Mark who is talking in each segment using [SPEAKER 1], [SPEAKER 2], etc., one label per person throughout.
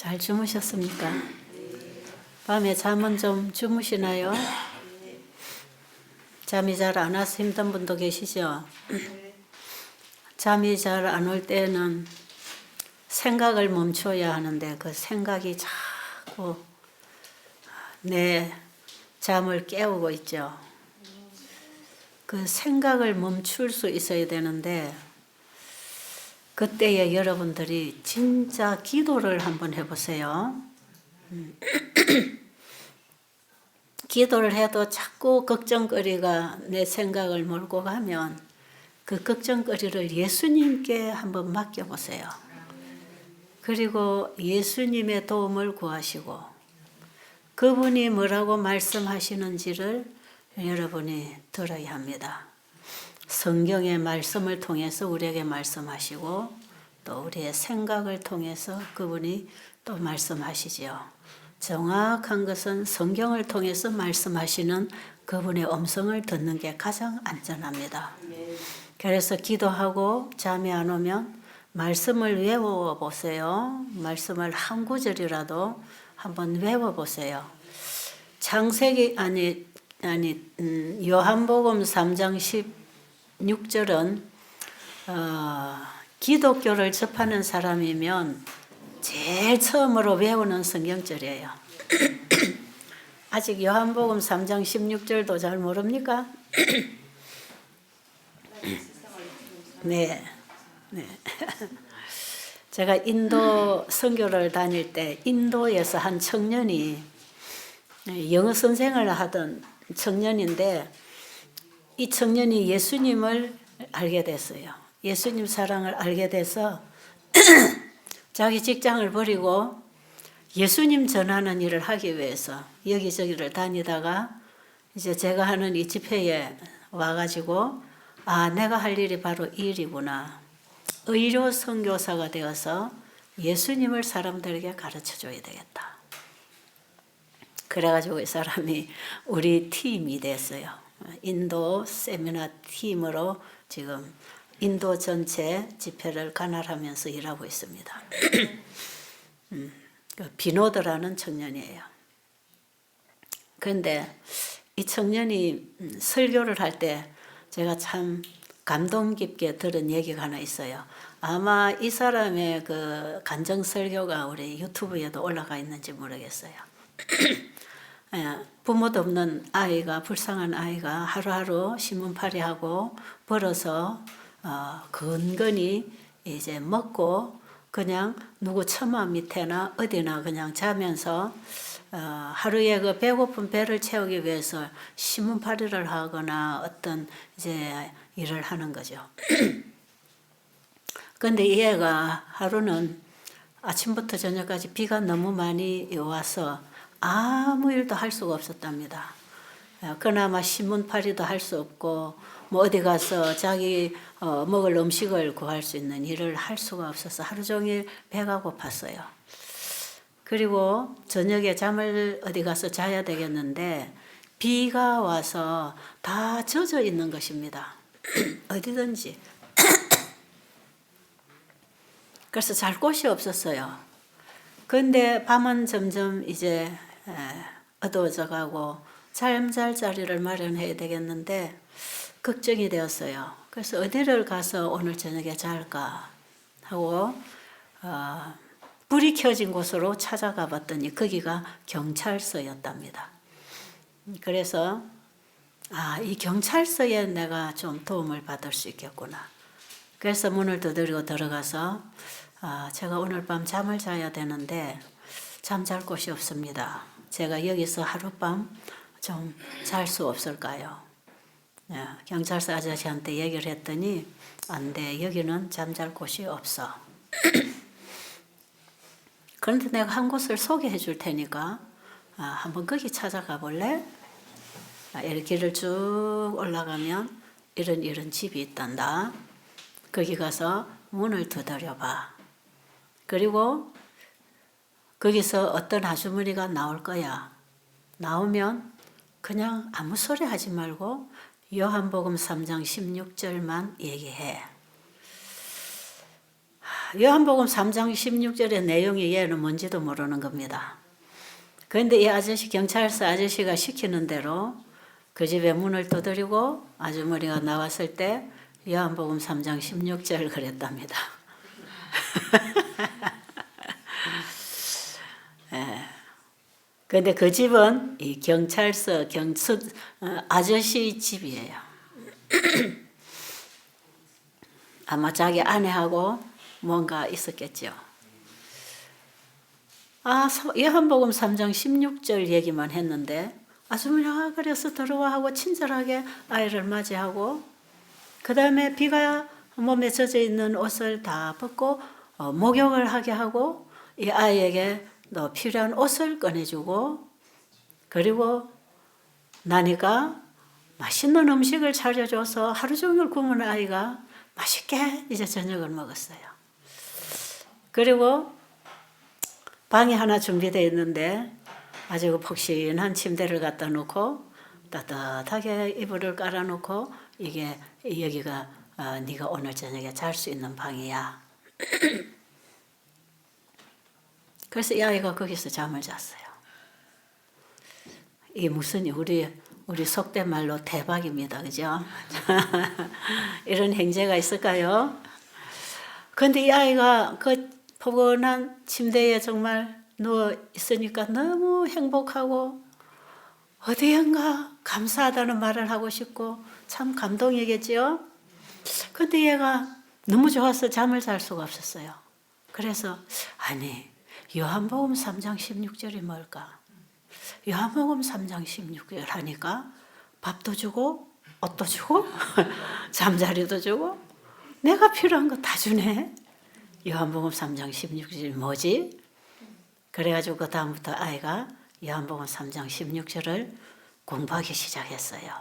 [SPEAKER 1] 잘 주무셨습니까? 밤에 잠은 좀 주무시나요? 잠이 잘 안 와서 힘든 분도 계시죠? 잠이 잘 안 올 때는 생각을 멈춰야 하는데 그 생각이 자꾸 내 잠을 깨우고 있죠. 그 생각을 멈출 수 있어야 되는데 그때에 여러분들이 진짜 기도를 한번 해보세요. 기도를 해도 자꾸 걱정거리가 내 생각을 몰고 가면 그 걱정거리를 예수님께 한번 맡겨보세요. 그리고 예수님의 도움을 구하시고 그분이 뭐라고 말씀하시는지를 여러분이 들어야 합니다. 성경의 말씀을 통해서 우리에게 말씀하시고 또 우리의 생각을 통해서 그분이 또 말씀하시지요. 정확한 것은 성경을 통해서 말씀하시는 그분의 음성을 듣는 게 가장 안전합니다. 그래서 기도하고 잠이 안 오면 말씀을 외워보세요. 말씀을 한 구절이라도 한번 외워보세요. 요한복음 3장 16절은 기독교를 접하는 사람이면 제일 처음으로 외우는 성경절이에요. 아직 요한복음 3장 16절도 잘 모릅니까? 네. 제가 인도 선교를 다닐 때 인도에서 한 청년이 영어 선생을 하던 청년인데 이 청년이 예수님을 알게 됐어요. 예수님 사랑을 알게 돼서 자기 직장을 버리고 예수님 전하는 일을 하기 위해서 여기저기를 다니다가 이제 제가 하는 이 집회에 와가지고 내가 할 일이 바로 이 일이구나. 의료 선교사가 되어서 예수님을 사람들에게 가르쳐줘야 되겠다. 그래가지고 이 사람이 우리 팀이 됐어요. 인도 세미나 팀으로 지금 인도 전체 집회를 관할하면서 일하고 있습니다. 비노드라는 청년이에요. 그런데 이 청년이 설교를 할 때 제가 참 감동 깊게 들은 얘기가 하나 있어요. 아마 이 사람의 그 간증 설교가 우리 유튜브에도 올라가 있는지 모르겠어요. 부모도 없는 아이가, 불쌍한 아이가 하루하루 신문팔이하고 벌어서 근근히 이제 먹고 그냥 누구 처마 밑에나 어디나 그냥 자면서 하루에 그 배고픈 배를 채우기 위해서 신문팔이를 하거나 어떤 이제 일을 하는 거죠. 그런데 이 애가 하루는 아침부터 저녁까지 비가 너무 많이 와서 아무 일도 할 수가 없었답니다. 그나마 신문팔이도 할 수 없고 뭐 어디 가서 자기 먹을 음식을 구할 수 있는 일을 할 수가 없어서 하루 종일 배가 고팠어요. 그리고 저녁에 잠을 어디 가서 자야 되겠는데 비가 와서 다 젖어 있는 것입니다. 어디든지. 그래서 잘 곳이 없었어요. 그런데 밤은 점점 이제 어두워져 가고 잠잘 자리를 마련해야 되겠는데 걱정이 되었어요. 그래서 어디를 가서 오늘 저녁에 잘까 하고 불이 켜진 곳으로 찾아가 봤더니 거기가 경찰서였답니다. 그래서 이 경찰서에 내가 좀 도움을 받을 수 있겠구나. 그래서 문을 두드리고 들어가서 제가 오늘 밤 잠을 자야 되는데 잠잘 곳이 없습니다. 제가 여기서 하룻밤 좀 잘 수 없을까요? 경찰서 아저씨한테 얘기를 했더니 안 돼. 여기는 잠잘 곳이 없어. 그런데 내가 한 곳을 소개해 줄 테니까 한번 거기 찾아가 볼래? 이렇게 길을 쭉 올라가면 이런 집이 있단다. 거기 가서 문을 두드려 봐. 그리고 거기서 어떤 아주머니가 나올 거야. 나오면 그냥 아무 소리 하지 말고 요한복음 3장 16절만 얘기해. 요한복음 3장 16절의 내용이 얘는 뭔지도 모르는 겁니다. 그런데 이 아저씨, 경찰서 아저씨가 시키는 대로 그 집에 문을 두드리고 아주머니가 나왔을 때 요한복음 3장 16절 그랬답니다. 그런데 그 집은 이 경찰서 아저씨 집이에요. 아마 자기 아내하고 뭔가 있었겠죠. 요한복음 3장 16절 얘기만 했는데 아주머니가 그래서 들어와 하고 친절하게 아이를 맞이하고 그 다음에 비가 몸에 젖어 있는 옷을 다 벗고 목욕을 하게 하고 이 아이에게 또 필요한 옷을 꺼내주고 그리고 나니까 맛있는 음식을 차려줘서 하루 종일 굶은 아이가 맛있게 이제 저녁을 먹었어요. 그리고 방이 하나 준비되어 있는데 아주 폭신한 침대를 갖다 놓고 따뜻하게 이불을 깔아놓고 이게 여기가 네가 오늘 저녁에 잘 수 있는 방이야. 그래서 이 아이가 거기서 잠을 잤어요. 이 무슨 우리 속된 말로 대박입니다. 그죠? 이런 행제가 있을까요? 그런데 이 아이가 그 포근한 침대에 정말 누워 있으니까 너무 행복하고 어디엔가 감사하다는 말을 하고 싶고 참 감동이겠지요. 그런데 얘가 너무 좋아서 잠을 잘 수가 없었어요. 그래서 아니 요한복음 3장 16절이 뭘까? 요한복음 3장 16절 하니까 밥도 주고 옷도 주고 잠자리도 주고 내가 필요한 거 다 주네. 요한복음 3장 16절이 뭐지? 그래가지고 그 다음부터 아이가 요한복음 3장 16절을 공부하기 시작했어요.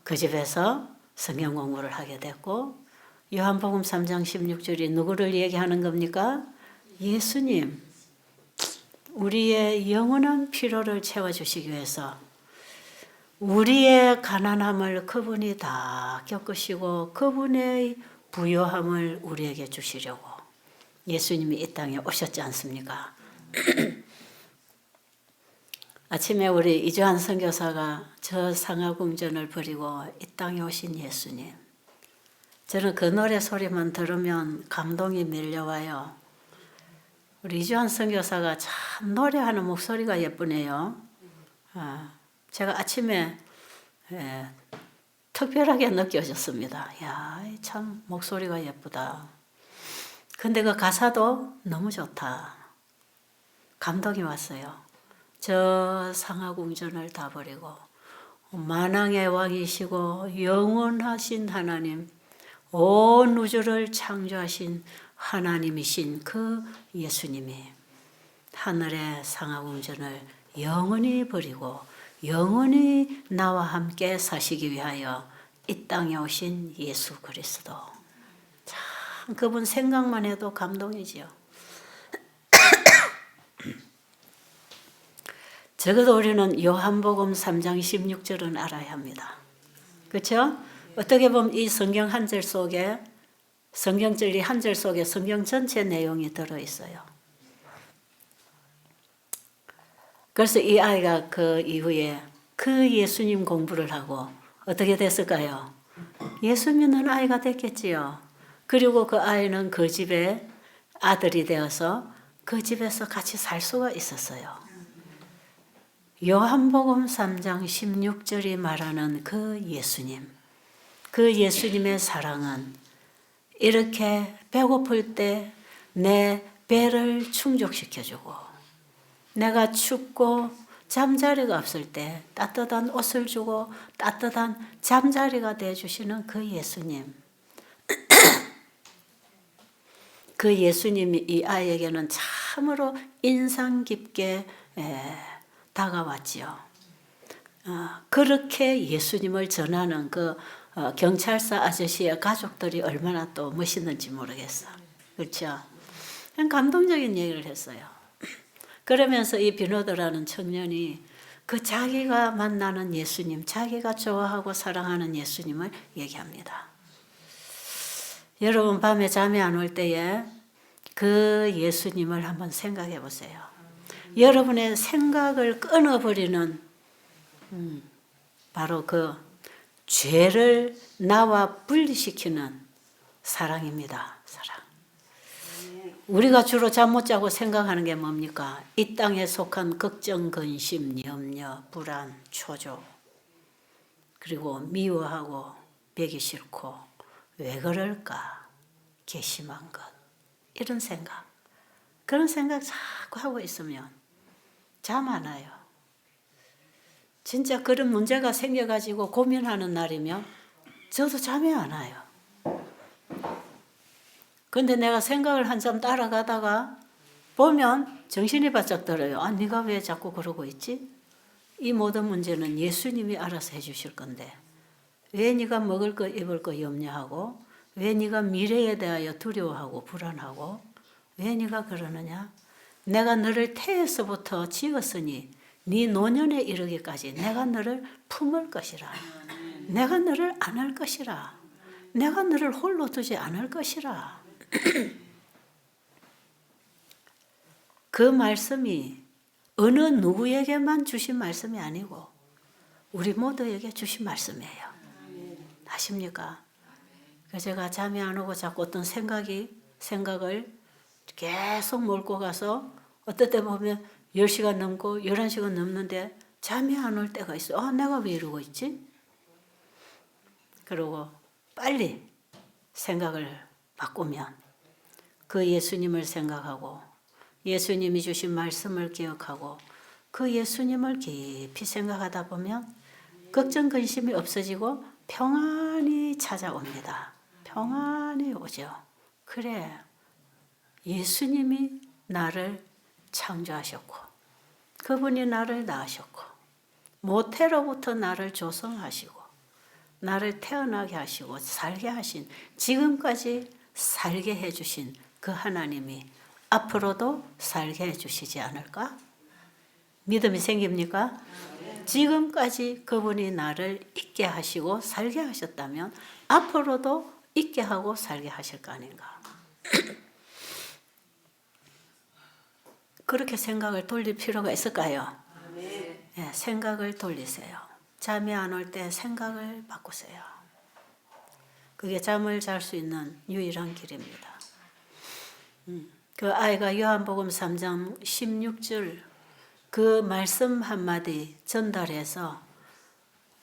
[SPEAKER 1] 그 집에서 성경 공부를 하게 됐고 요한복음 3장 16절이 누구를 얘기하는 겁니까? 예수님. 우리의 영원한 필요를 채워주시기 위해서 우리의 가난함을 그분이 다 겪으시고 그분의 부요함을 우리에게 주시려고 예수님이 이 땅에 오셨지 않습니까? 아침에 우리 이주한 선교사가 저 상하궁전을 버리고 이 땅에 오신 예수님. 저는 그 노래 소리만 들으면 감동이 밀려와요. 우리 이주한 선교사가 참 노래하는 목소리가 예쁘네요. 제가 아침에 특별하게 느껴졌습니다. 야, 참 목소리가 예쁘다. 근데 그 가사도 너무 좋다. 감동이 왔어요. 저 상하궁전을 다 버리고 만왕의 왕이시고 영원하신 하나님, 온 우주를 창조하신 하나님이신 그 예수님이 하늘의 상하궁전을 영원히 버리고 영원히 나와 함께 사시기 위하여 이 땅에 오신 예수 그리스도. 참 그분 생각만 해도 감동이지요. 적어도 우리는 요한복음 3장 16절은 알아야 합니다. 그렇죠? 어떻게 보면 이 성경 한 절 속에 성경 진리 한 절 속에 성경 전체 내용이 들어있어요. 그래서 이 아이가 그 이후에 그 예수님 공부를 하고 어떻게 됐을까요? 예수 믿는 아이가 됐겠지요. 그리고 그 아이는 그 집의 아들이 되어서 그 집에서 같이 살 수가 있었어요. 요한복음 3장 16절이 말하는 그 예수님, 그 예수님의 사랑은 이렇게 배고플 때 내 배를 충족시켜주고 내가 춥고 잠자리가 없을 때 따뜻한 옷을 주고 따뜻한 잠자리가 되어주시는 그 예수님. 그 예수님이 이 아이에게는 참으로 인상 깊게 다가왔지요. 그렇게 예수님을 전하는 그 경찰서 아저씨의 가족들이 얼마나 또 멋있는지 모르겠어. 그렇죠? 감동적인 얘기를 했어요. 그러면서 이 비노드라는 청년이 그 자기가 만나는 예수님, 자기가 좋아하고 사랑하는 예수님을 얘기합니다. 여러분 밤에 잠이 안 올 때에 그 예수님을 한번 생각해 보세요. 여러분의 생각을 끊어버리는 바로 그 죄를 나와 분리시키는 사랑입니다. 사랑. 우리가 주로 잠 못 자고 생각하는 게 뭡니까? 이 땅에 속한 걱정, 근심, 염려, 불안, 초조, 그리고 미워하고 배기 싫고 왜 그럴까? 괘씸한 것. 이런 생각. 그런 생각 자꾸 하고 있으면 잠 안 와요. 진짜 그런 문제가 생겨가지고 고민하는 날이면 저도 잠이 안 와요. 근데 내가 생각을 한참 따라가다가 보면 정신이 바짝 들어요. 아, 네가 왜 자꾸 그러고 있지? 이 모든 문제는 예수님이 알아서 해주실 건데 왜 네가 먹을 거 입을 거 염려하고 왜 네가 미래에 대하여 두려워하고 불안하고 왜 네가 그러느냐? 내가 너를 태에서부터 지었으니 네 노년에 이르기까지 내가 너를 품을 것이라. 내가 너를 안을 것이라. 내가 너를 홀로 두지 않을 것이라. 그 말씀이 어느 누구에게만 주신 말씀이 아니고 우리 모두에게 주신 말씀이에요. 아십니까? 그래서 제가 잠이 안 오고 자꾸 어떤 생각을 계속 몰고 가서 어떨 때 보면 10시간 넘고 11시간 넘는데 잠이 안 올 때가 있어요. 아, 내가 왜 이러고 있지? 그리고 빨리 생각을 바꾸면 그 예수님을 생각하고 예수님이 주신 말씀을 기억하고 그 예수님을 깊이 생각하다 보면 걱정 근심이 없어지고 평안이 찾아옵니다. 평안이 오죠. 그래, 예수님이 나를 창조하셨고 그분이 나를 낳으셨고 모태로부터 나를 조성하시고 나를 태어나게 하시고 살게 하신 지금까지 살게 해주신 그 하나님이 앞으로도 살게 해주시지 않을까? 믿음이 생깁니까? 지금까지 그분이 나를 있게 하시고 살게 하셨다면 앞으로도 있게 하고 살게 하실 거 아닌가? 그렇게 생각을 돌릴 필요가 있을까요? 네, 생각을 돌리세요. 잠이 안 올 때 생각을 바꾸세요. 그게 잠을 잘 수 있는 유일한 길입니다. 그 아이가 요한복음 3장 16절 그 말씀 한마디 전달해서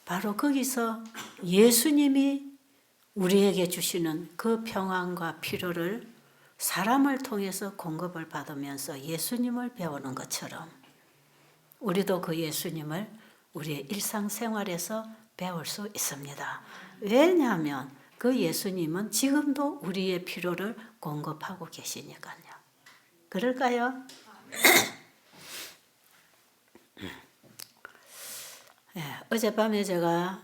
[SPEAKER 1] 바로 거기서 예수님이 우리에게 주시는 그 평안과 필요를 사람을 통해서 공급을 받으면서 예수님을 배우는 것처럼 우리도 그 예수님을 우리의 일상생활에서 배울 수 있습니다. 왜냐하면 그 예수님은 지금도 우리의 필요를 공급하고 계시니까요. 그럴까요? 네, 어젯밤에 제가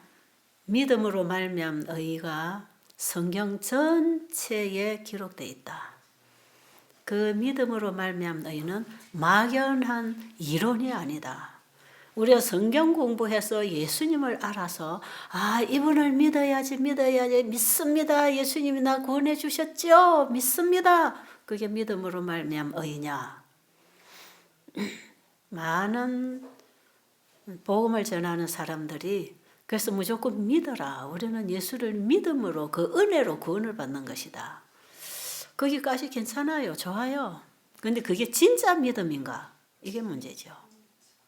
[SPEAKER 1] 믿음으로 말미암은 의가 성경 전체에 기록되어 있다. 그 믿음으로 말미암은 의는 막연한 이론이 아니다. 우리가 성경 공부해서 예수님을 알아서 아, 이분을 믿어야지 믿습니다. 예수님이 나 구원해 주셨죠. 믿습니다. 그게 믿음으로 말미암은 의냐? 많은 복음을 전하는 사람들이 그래서 무조건 믿어라. 우리는 예수를 믿음으로 그 은혜로 구원을 받는 것이다. 거기까지 괜찮아요. 좋아요. 근데 그게 진짜 믿음인가? 이게 문제죠.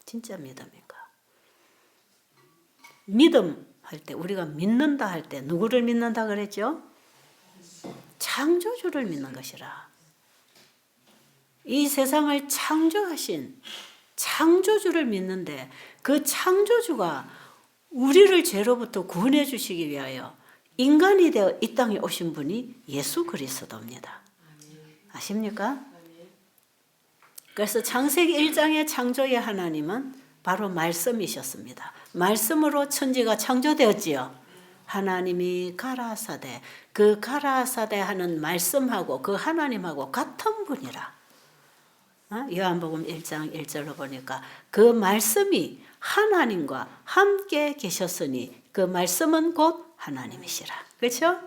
[SPEAKER 1] 진짜 믿음인가? 믿음 할 때 우리가 믿는다 할 때 누구를 믿는다 그랬죠? 창조주를 믿는 것이라. 이 세상을 창조하신 창조주를 믿는데 그 창조주가 우리를 죄로부터 구원해 주시기 위하여 인간이 되어 이 땅에 오신 분이 예수 그리스도입니다. 아십니까? 그래서 창세기 1장의 창조의 하나님은 바로 말씀이셨습니다. 말씀으로 천지가 창조되었지요. 하나님이 가라사대, 그 가라사대 하는 말씀하고 그 하나님하고 같은 분이라. 요한복음 1장 1절로 보니까 그 말씀이 하나님과 함께 계셨으니 그 말씀은 곧 하나님이시라. 그렇죠?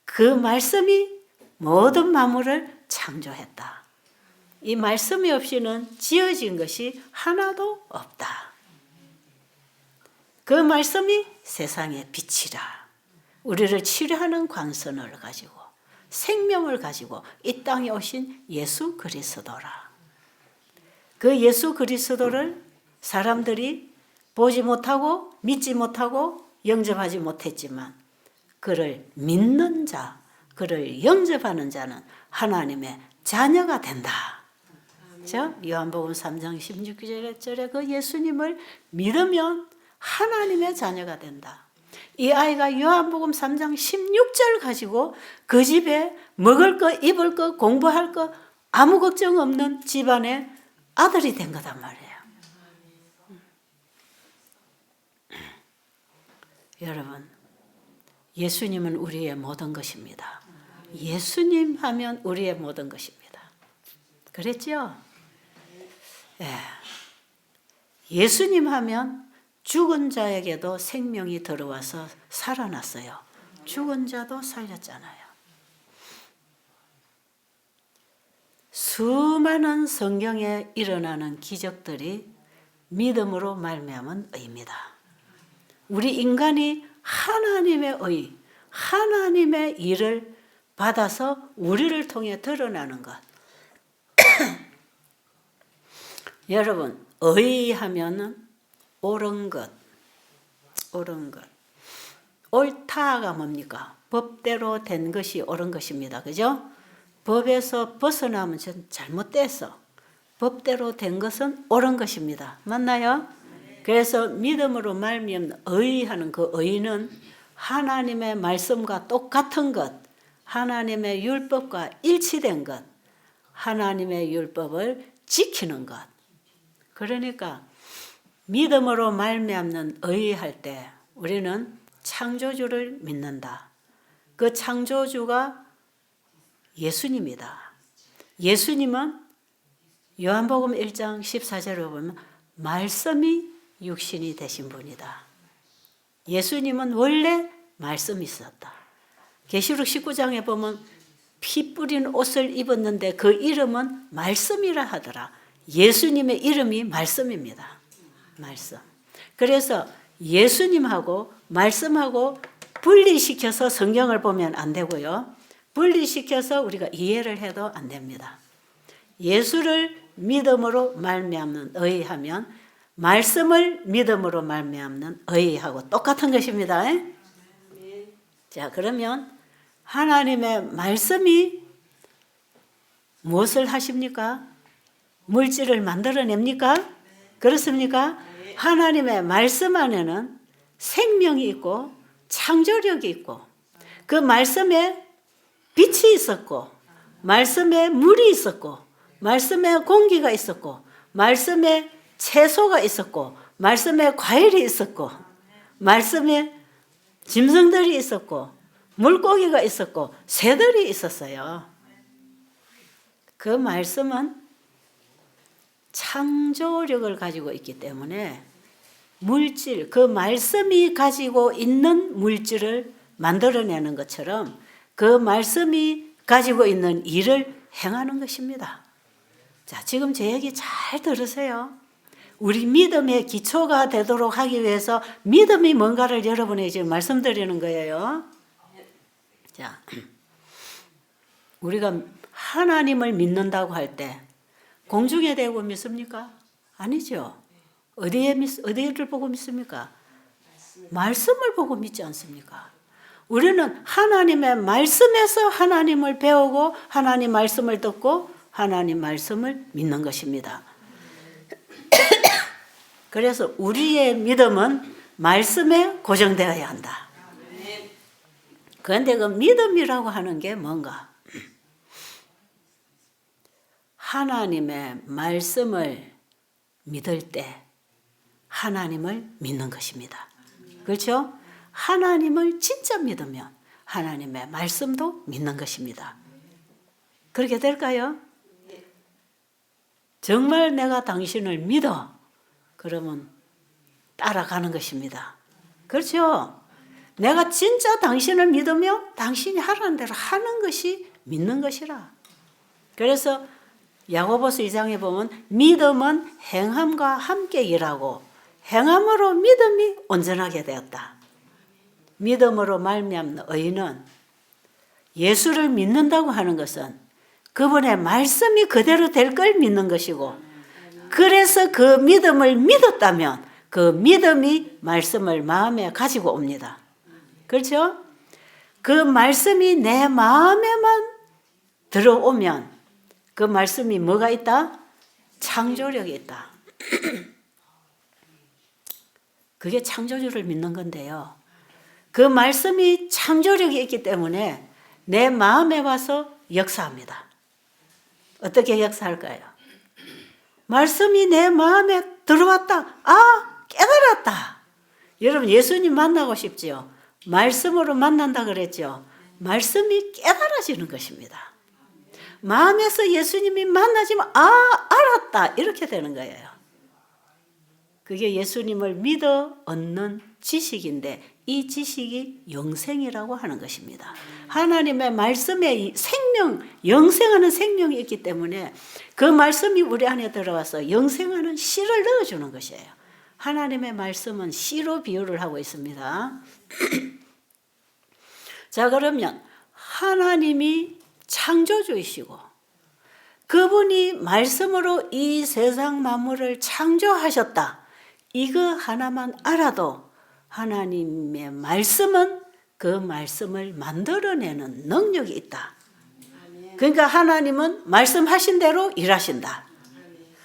[SPEAKER 1] 그 말씀이 모든 만물을 창조했다. 이 말씀이 없이는 지어진 것이 하나도 없다. 그 말씀이 세상의 빛이라. 우리를 치료하는 광선을 가지고 생명을 가지고 이 땅에 오신 예수 그리스도라. 그 예수 그리스도를 사람들이 보지 못하고 믿지 못하고 영접하지 못했지만 그를 믿는 자, 그를 영접하는 자는 하나님의 자녀가 된다. 그렇죠? 요한복음 3장 16절에 그 예수님을 믿으면 하나님의 자녀가 된다. 이 아이가 요한복음 3장 16절 가지고 그 집에 먹을 거, 입을 거, 공부할 거 아무 걱정 없는 집안의 아들이 된 거단 말이에요. 여러분, 예수님은 우리의 모든 것입니다. 예수님 하면 우리의 모든 것입니다. 그랬죠? 예. 예수님 하면 죽은 자에게도 생명이 들어와서 살아났어요. 죽은 자도 살렸잖아요. 수많은 성경에 일어나는 기적들이 믿음으로 말미암은 의입니다. 우리 인간이 하나님의 의, 하나님의 일을 받아서 우리를 통해 드러나는 것. 여러분, 의하면은 옳은 것, 옳은 것. 옳다가 뭡니까? 법대로 된 것이 옳은 것입니다. 그죠? 법에서 벗어나면 잘못돼서 법대로 된 것은 옳은 것입니다. 맞나요? 그래서 믿음으로 말미암는 의하는 그 의는 하나님의 말씀과 똑같은 것, 하나님의 율법과 일치된 것, 하나님의 율법을 지키는 것. 그러니까 믿음으로 말미암는 의할 때 우리는 창조주를 믿는다. 그 창조주가 예수님이다. 예수님은 요한복음 1장 14절을 보면 말씀이 육신이 되신 분이다. 예수님은 원래 말씀이 있었다. 계시록 19장에 보면 피 뿌린 옷을 입었는데 그 이름은 말씀이라 하더라. 예수님의 이름이 말씀입니다. 말씀. 그래서 예수님하고 말씀하고 분리시켜서 성경을 보면 안 되고요. 분리시켜서 우리가 이해를 해도 안 됩니다. 예수를 믿음으로 말미암는 의하면 말씀을 믿음으로 말미암는 의하고 똑같은 것입니다. 자, 그러면 하나님의 말씀이 무엇을 하십니까? 물질을 만들어냅니까? 그렇습니까? 하나님의 말씀 안에는 생명이 있고 창조력이 있고 그 말씀에 빛이 있었고 말씀에 물이 있었고 말씀에 공기가 있었고 말씀에 채소가 있었고 말씀에 과일이 있었고 말씀에 짐승들이 있었고 물고기가 있었고 새들이 있었어요. 그 말씀은 창조력을 가지고 있기 때문에 물질, 그 말씀이 가지고 있는 물질을 만들어내는 것처럼 그 말씀이 가지고 있는 일을 행하는 것입니다. 자, 지금 제 얘기 잘 들으세요. 우리 믿음의 기초가 되도록 하기 위해서 믿음이 뭔가를 여러분에게 지금 말씀드리는 거예요. 자, 우리가 하나님을 믿는다고 할 때 공중에 대고 믿습니까? 아니죠. 어디를 보고 믿습니까? 말씀을 보고 믿지 않습니까? 우리는 하나님의 말씀에서 하나님을 배우고 하나님 말씀을 듣고 하나님 말씀을 믿는 것입니다. 그래서 우리의 믿음은 말씀에 고정되어야 한다. 그런데 그 믿음이라고 하는 게 뭔가? 하나님의 말씀을 믿을 때 하나님을 믿는 것입니다. 그렇죠? 하나님을 진짜 믿으면 하나님의 말씀도 믿는 것입니다. 그렇게 될까요? 정말 내가 당신을 믿어. 그러면 따라가는 것입니다. 그렇죠? 내가 진짜 당신을 믿으면 당신이 하라는 대로 하는 것이 믿는 것이라. 그래서 야고보서 2장에 보면 믿음은 행함과 함께 일하고 행함으로 믿음이 온전하게 되었다. 믿음으로 말미암는 의인은 예수를 믿는다고 하는 것은 그분의 말씀이 그대로 될 걸 믿는 것이고, 그래서 그 믿음을 믿었다면 그 믿음이 말씀을 마음에 가지고 옵니다. 그렇죠? 그 말씀이 내 마음에만 들어오면 그 말씀이 뭐가 있다? 창조력이 있다. 그게 창조주를 믿는 건데요. 그 말씀이 창조력이 있기 때문에 내 마음에 와서 역사합니다. 어떻게 역사할까요? 말씀이 내 마음에 들어왔다. 아, 깨달았다. 여러분, 예수님 만나고 싶지요? 말씀으로 만난다 그랬죠? 말씀이 깨달아지는 것입니다. 마음에서 예수님이 만나지면 아, 알았다. 이렇게 되는 거예요. 그게 예수님을 믿어 얻는 지식인데 이 지식이 영생이라고 하는 것입니다. 하나님의 말씀에 생명, 영생하는 생명이 있기 때문에 그 말씀이 우리 안에 들어와서 영생하는 씨를 넣어주는 것이에요. 하나님의 말씀은 씨로 비유를 하고 있습니다. 자, 그러면 하나님이 창조주이시고 그분이 말씀으로 이 세상 만물을 창조하셨다. 이거 하나만 알아도 하나님의 말씀은 그 말씀을 만들어내는 능력이 있다. 그러니까 하나님은 말씀하신 대로 일하신다.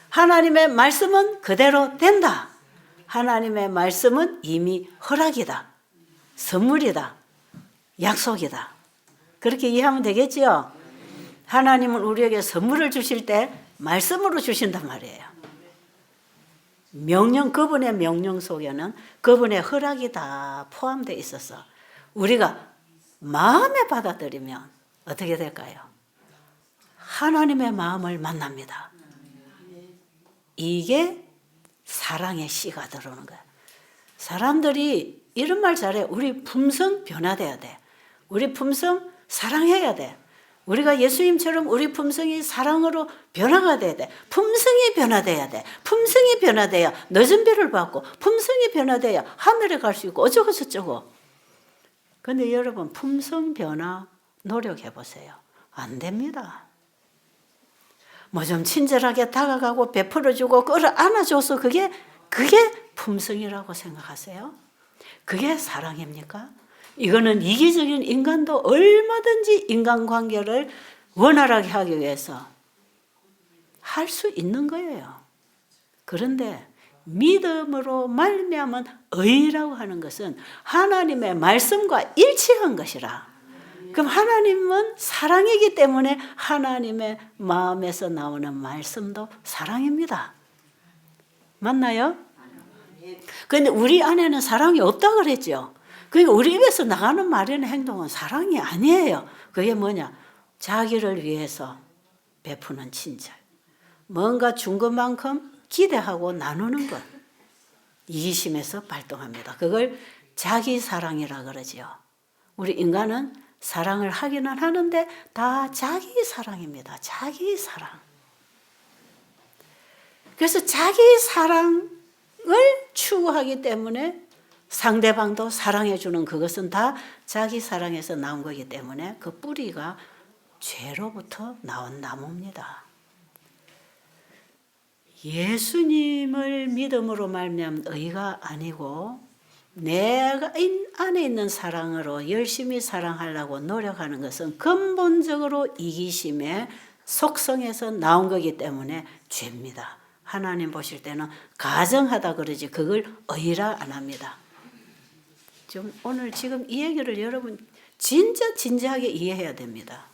[SPEAKER 1] 하나님의 말씀은 그대로 된다. 하나님의 말씀은 이미 허락이다. 선물이다. 약속이다. 그렇게 이해하면 되겠지요? 하나님은 우리에게 선물을 주실 때 말씀으로 주신단 말이에요. 명령, 그분의 명령 속에는 그분의 허락이 다 포함되어 있어서 우리가 마음에 받아들이면 어떻게 될까요? 하나님의 마음을 만납니다. 이게 사랑의 씨가 들어오는 거예요. 사람들이 이런 말 잘해. 우리 품성 변화돼야 돼. 우리 품성 사랑해야 돼. 우리가 예수님처럼 우리 품성이 사랑으로 변화가 돼야 돼. 품성이 변화돼야 돼. 품성이 변화돼야 늦은 비를 받고 품성이 변화돼야 하늘에 갈 수 있고 어쩌고 저쩌고. 근데 여러분 품성 변화 노력해 보세요. 안 됩니다. 뭐 좀 친절하게 다가가고 베풀어주고 끌어 안아줘서 그게 품성이라고 생각하세요? 그게 사랑입니까? 이거는 이기적인 인간도 얼마든지 인간관계를 원활하게 하기 위해서 할 수 있는 거예요. 그런데 믿음으로 말미암은 의라고 하는 것은 하나님의 말씀과 일치한 것이라. 그럼 하나님은 사랑이기 때문에 하나님의 마음에서 나오는 말씀도 사랑입니다. 맞나요? 그런데 우리 안에는 사랑이 없다고 그랬죠. 그러니까 우리 입에서 나가는 말이나 행동은 사랑이 아니에요. 그게 뭐냐? 자기를 위해서 베푸는 친절. 뭔가 준 것만큼 기대하고 나누는 것. 이기심에서 발동합니다. 그걸 자기 사랑이라 그러지요. 우리 인간은 사랑을 하기는 하는데 다 자기 사랑입니다. 자기 사랑. 그래서 자기 사랑을 추구하기 때문에 상대방도 사랑해주는 그것은 다 자기 사랑에서 나온 거기 때문에 그 뿌리가 죄로부터 나온 나무입니다. 예수님을 믿음으로 말미암은 의가 아니고 내가 안에 있는 사랑으로 열심히 사랑하려고 노력하는 것은 근본적으로 이기심의 속성에서 나온 거기 때문에 죄입니다. 하나님 보실 때는 가정하다 그러지 그걸 의라 안 합니다. 좀 오늘 지금 이 얘기를 여러분 진짜 진지하게 이해해야 됩니다.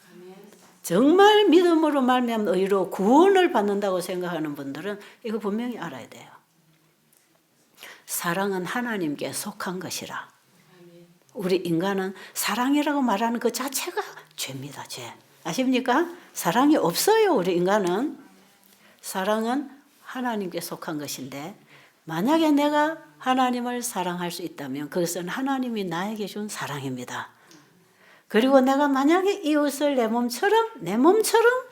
[SPEAKER 1] 정말 믿음으로 말미암은 의로 구원을 받는다고 생각하는 분들은 이거 분명히 알아야 돼요. 사랑은 하나님께 속한 것이라. 우리 인간은 사랑이라고 말하는 그 자체가 죄입니다. 죄. 아십니까? 사랑이 없어요. 우리 인간은. 사랑은 하나님께 속한 것인데 만약에 내가 하나님을 사랑할 수 있다면 그것은 하나님이 나에게 준 사랑입니다. 그리고 내가 만약에 이웃을 내 몸처럼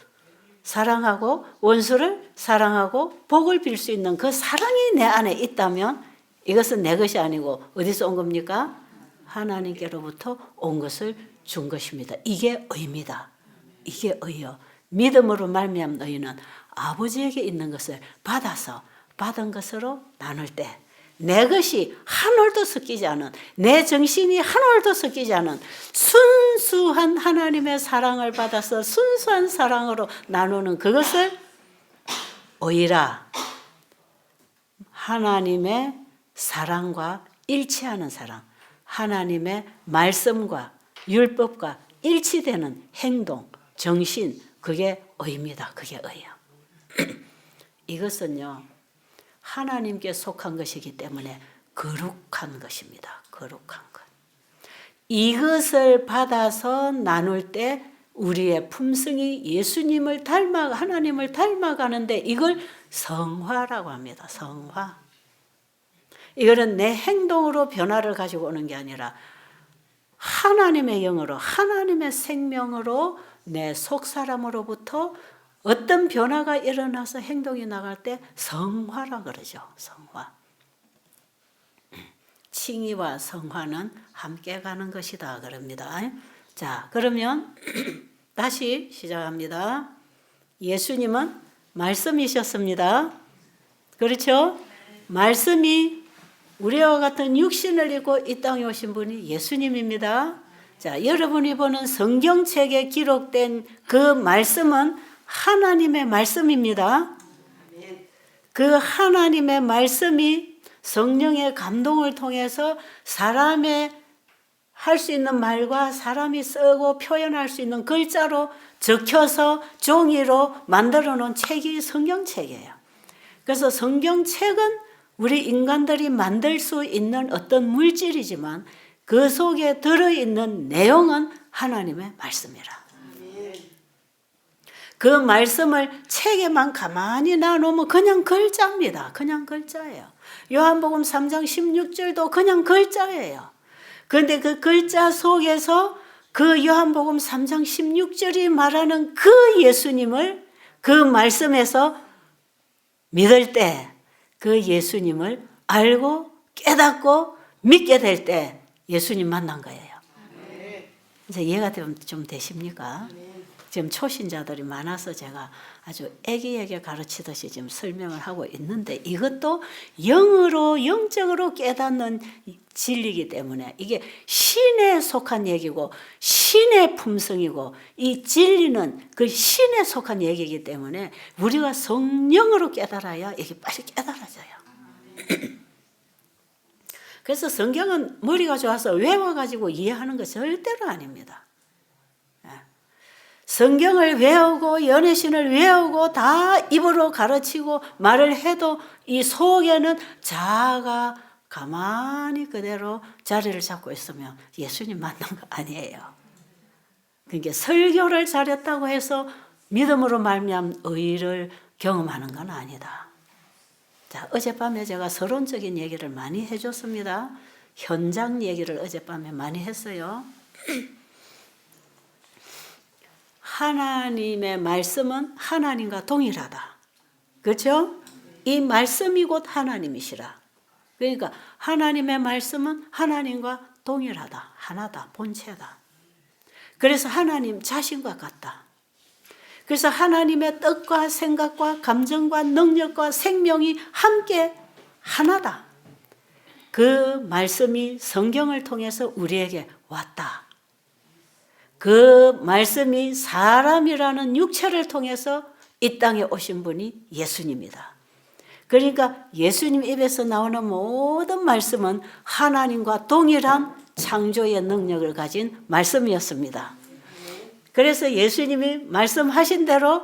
[SPEAKER 1] 사랑하고 원수를 사랑하고 복을 빌 수 있는 그 사랑이 내 안에 있다면 이것은 내 것이 아니고 어디서 온 겁니까? 하나님께로부터 온 것을 준 것입니다. 이게 의입니다. 이게 의요. 믿음으로 말미암은 의는 아버지에게 있는 것을 받아서 받은 것으로 나눌 때 내 것이 한 올도 섞이지 않은, 내 정신이 한 올도 섞이지 않은 순수한 하나님의 사랑을 받아서 순수한 사랑으로 나누는 그것을 의라, 하나님의 사랑과 일치하는 사랑, 하나님의 말씀과 율법과 일치되는 행동, 정신, 그게 의입니다. 그게 의예요. 이것은요, 하나님께 속한 것이기 때문에 거룩한 것입니다. 거룩한 것. 이것을 받아서 나눌 때 우리의 품성이 예수님을 하나님을 닮아가는데 이걸 성화라고 합니다. 성화. 이거는 내 행동으로 변화를 가지고 오는 게 아니라 하나님의 영으로, 하나님의 생명으로 내 속사람으로부터 어떤 변화가 일어나서 행동이 나갈 때 성화라 그러죠. 성화. 칭의와 성화는 함께 가는 것이다 그럽니다. 자, 그러면 다시 시작합니다. 예수님은 말씀이셨습니다. 그렇죠? 말씀이 우리와 같은 육신을 입고 이 땅에 오신 분이 예수님입니다. 자, 여러분이 보는 성경책에 기록된 그 말씀은 하나님의 말씀입니다. 그 하나님의 말씀이 성령의 감동을 통해서 사람의 할 수 있는 말과 사람이 쓰고 표현할 수 있는 글자로 적혀서 종이로 만들어 놓은 책이 성경책이에요. 그래서 성경책은 우리 인간들이 만들 수 있는 어떤 물질이지만 그 속에 들어있는 내용은 하나님의 말씀이라. 그 말씀을 책에만 가만히 놔놓으면 그냥 글자입니다. 그냥 글자예요. 요한복음 3장 16절도 그냥 글자예요. 그런데 그 글자 속에서 그 요한복음 3장 16절이 말하는 그 예수님을 그 말씀에서 믿을 때 그 예수님을 알고 깨닫고 믿게 될 때 예수님 만난 거예요. 이제 이해가 좀 되십니까? 지금 초신자들이 많아서 제가 아주 애기에게 가르치듯이 지금 설명을 하고 있는데 이것도 영적으로 깨닫는 진리이기 때문에 이게 신에 속한 얘기고 신의 품성이고 이 진리는 그 신에 속한 얘기이기 때문에 우리가 성령으로 깨달아야 이게 빨리 깨달아져요. 그래서 성경은 머리가 좋아서 외워가지고 이해하는 거 절대로 아닙니다. 성경을 외우고 연애신을 외우고 다 입으로 가르치고 말을 해도 이 속에는 자아가 가만히 그대로 자리를 잡고 있으면 예수님 만난 거 아니에요. 그러니까 설교를 잘했다고 해서 믿음으로 말미암은 의를 경험하는 건 아니다. 자, 어젯밤에 제가 서론적인 얘기를 많이 해줬습니다. 현장 얘기를 어젯밤에 많이 했어요. 하나님의 말씀은 하나님과 동일하다. 그렇죠? 이 말씀이 곧 하나님이시라. 그러니까 하나님의 말씀은 하나님과 동일하다. 하나다. 본체다. 그래서 하나님 자신과 같다. 그래서 하나님의 뜻과 생각과 감정과 능력과 생명이 함께 하나다. 그 말씀이 성경을 통해서 우리에게 왔다. 그 말씀이 사람이라는 육체를 통해서 이 땅에 오신 분이 예수님이다. 그러니까 예수님 입에서 나오는 모든 말씀은 하나님과 동일한 창조의 능력을 가진 말씀이었습니다. 그래서 예수님이 말씀하신 대로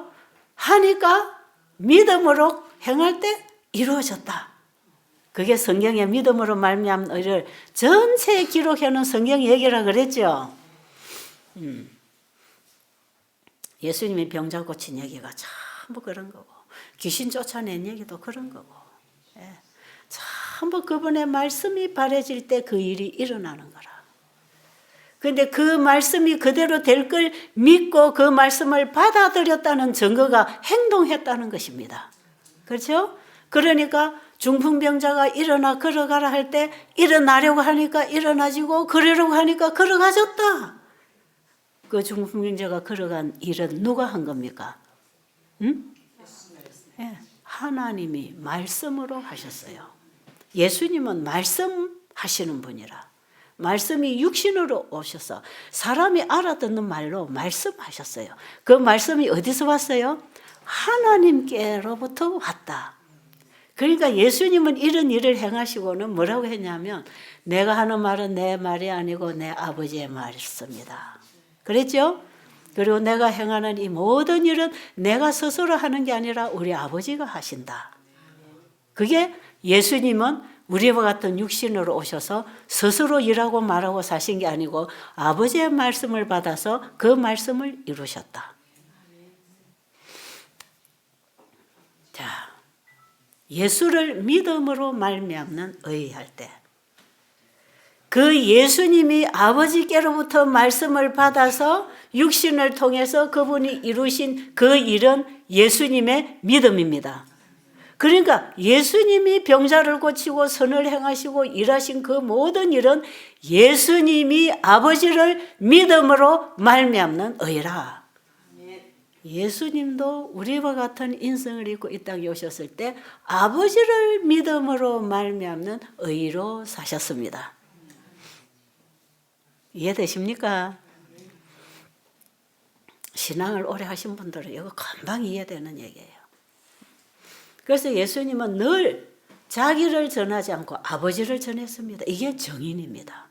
[SPEAKER 1] 하니까 믿음으로 행할 때 이루어졌다. 그게 성경의 믿음으로 말미암은 의를 전체에 기록해놓은 성경 얘기라 그랬죠. 예수님이 병자 고친 얘기가 전부 그런 거고 귀신 쫓아낸 얘기도 그런 거고 전부 그분의 말씀이 바래질 때 그 일이 일어나는 거라. 근데 그 말씀이 그대로 될 걸 믿고 그 말씀을 받아들였다는 증거가 행동했다는 것입니다. 그렇죠? 그러니까 중풍병자가 일어나 걸어가라 할 때 일어나려고 하니까 일어나지고 걸으려고 하니까 걸어가졌다. 그 중풍병자가 걸어간 일은 누가 한 겁니까? 응? 네, 하나님이 말씀으로 하셨어요. 예수님은 말씀하시는 분이라. 말씀이 육신으로 오셔서 사람이 알아듣는 말로 말씀하셨어요. 그 말씀이 어디서 왔어요? 하나님께로부터 왔다. 그러니까 예수님은 이런 일을 행하시고는 뭐라고 했냐면 내가 하는 말은 내 말이 아니고 내 아버지의 말씀이다. 그랬죠? 그리고 내가 행하는 이 모든 일은 내가 스스로 하는 게 아니라 우리 아버지가 하신다. 그게 예수님은 우리와 같은 육신으로 오셔서 스스로 일하고 말하고 사신 게 아니고 아버지의 말씀을 받아서 그 말씀을 이루셨다. 자, 예수를 믿음으로 말미암는 의할 때 그 예수님이 아버지께로부터 말씀을 받아서 육신을 통해서 그분이 이루신 그 일은 예수님의 믿음입니다. 그러니까 예수님이 병자를 고치고 선을 행하시고 일하신 그 모든 일은 예수님이 아버지를 믿음으로 말미암는 의라. 예수님도 우리와 같은 인성을 입고 이 땅에 오셨을 때 아버지를 믿음으로 말미암는 의로 사셨습니다. 이해되십니까? 신앙을 오래 하신 분들은 이거 금방 이해되는 얘기예요. 그래서 예수님은 늘 자기를 전하지 않고 아버지를 전했습니다. 이게 정인입니다.